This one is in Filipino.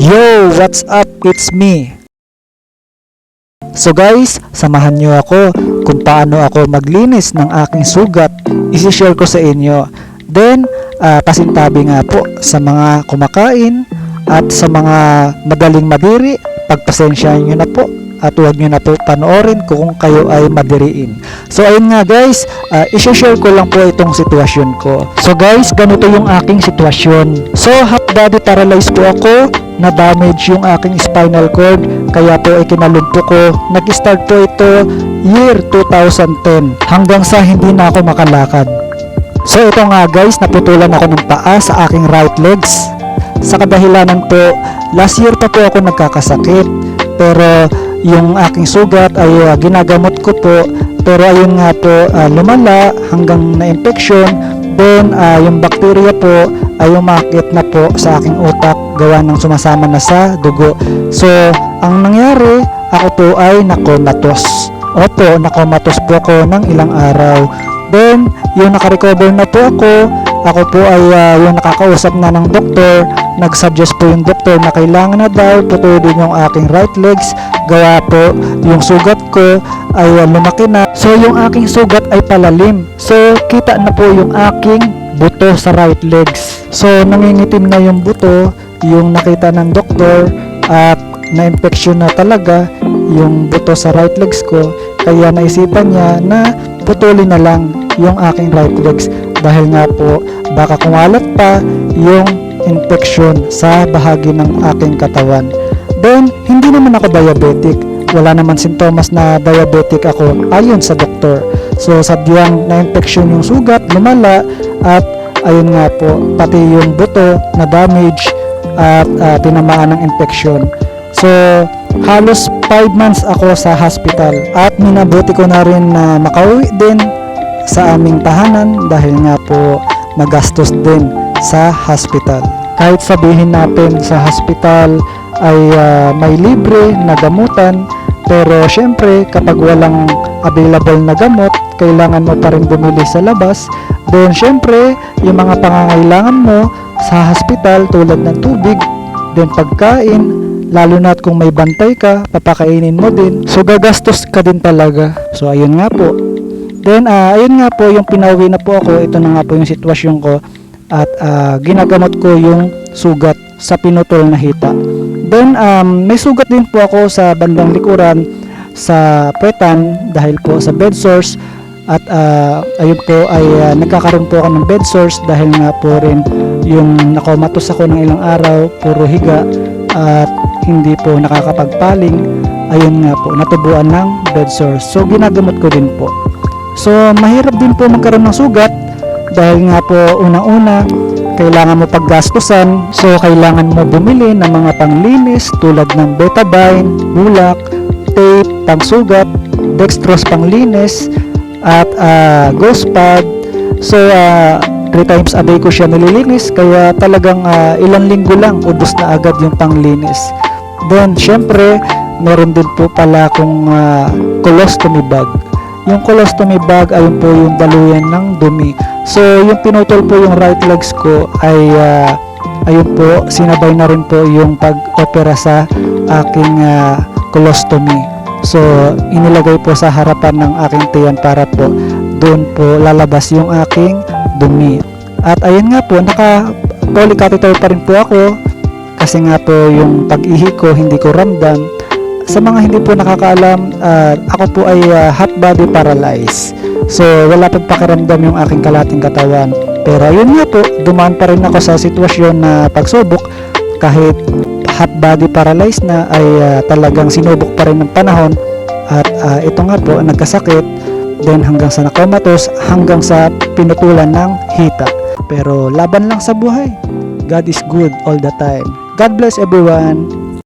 Yo! What's up? It's me! So guys, samahan nyo ako kung paano ako maglinis ng aking sugat. Isi-share ko sa inyo. Then, pasintabi nga po sa mga kumakain at sa mga madaling madiri, pagpasensyahan nyo na po at huwag nyo na po panoorin kung kayo ay madiriin. So ayun nga guys, isi-share ko lang po itong sitwasyon ko. So guys, ganito yung aking sitwasyon. So half body paralyzed po ako, na damage yung aking spinal cord, kaya po ay kinalumpo ko. Nag-start po ito year 2010 hanggang sa hindi na ako makalakad. So ito nga guys, naputulan ako ng paa sa aking right legs. Sa kadahilanan po, last year pa po ako nagkakasakit, pero yung aking sugat ay ginagamot ko po, pero ayun nga po, lumala hanggang na-infection. Then yung bacteria po ay umakit na po sa aking utak gawa ng sumasama na sa dugo. So ang nangyari, ako po ay nakomatos. Opo, nakomatos po ako ng ilang araw. Then yung nakarecover na po ako po ay yung nakakausap na ng doktor. Nag-suggest po yung doktor na kailangan na daw putulin yung aking right legs, gawa po yung sugat ko ay lumaki na. So yung aking sugat ay palalim. So kita na po yung aking buto sa right legs. So nangingitim na yung buto, yung nakita ng doktor, at na-infection na talaga yung buto sa right legs ko. Kaya naisipan niya na putulin na lang yung aking right legs, dahil nga po baka kumalat pa yung infection sa bahagi ng aking katawan. Then hindi naman ako diabetic, wala naman sintomas na diabetic ako ayon sa doktor. So sadyang na-infection yung sugat, lumala, at ayun nga po, pati yung buto na damage at tinamaan ng infection. So halos 5 months ako sa hospital, at minabuti ko na rin na makauwi din sa aming tahanan dahil nga po magastos din sa hospital. Kahit sabihin natin sa hospital ay may libre na gamutan, pero syempre kapag walang available na gamot, kailangan mo pa rin bumili sa labas. Then syempre yung mga pangangailangan mo sa hospital tulad ng tubig, then pagkain, lalo na kung may bantay ka, papakainin mo din. So gagastos ka din talaga. So ayun nga po. Then ayun nga po, yung pinauwi na po ako, ito na nga po yung sitwasyon ko, at ginagamot ko yung sugat sa pinutol na hita. Then may sugat din po ako sa bandang likuran sa puwetan dahil po sa bed sores, at ayun po ay nagkakaroon po ako ng bed sores dahil nga po rin yung nakomatos ako ng ilang araw, puro higa at hindi po nakakapagpaling. Ayun nga po, natubuan ng bed sores. So ginagamot ko din po. So mahirap din po magkaroon ng sugat dahil nga po unang-una kailangan mo paggastusan. So kailangan mo bumili ng mga panglinis tulad ng betadine, bulak, tape, pangsugat, dextrose panglinis, at ghost pad. So 3 times a day ko siya nililinis, kaya talagang ilang linggo lang ubos na agad yung panglinis. Then syempre meron din po pala akong colostomy bag. Yung colostomy bag, ayun po yung daluyan ng dumi. So yung pinutol po yung right legs ko ay ayun po, sinabay na rin po yung pag-opera sa aking colostomy. So inilagay po sa harapan ng aking tiyan para po doon po lalabas yung aking dumi. At ayun nga po, naka polycatheter pa rin po ako kasi nga po yung pag-ihi ko hindi ko ramdam. Sa mga hindi po nakakaalam, ako po ay half body paralyzed. So wala pang pakiramdam yung aking kalating katawan. Pero ayun nga po, dumaan pa rin ako sa sitwasyon na pagsubok. Kahit half body paralyzed na ay talagang sinubok pa rin ng panahon. At ito nga po, nagkasakit. Then hanggang sa nakomatos, hanggang sa pinutulan ng hita. Pero laban lang sa buhay. God is good all the time. God bless everyone.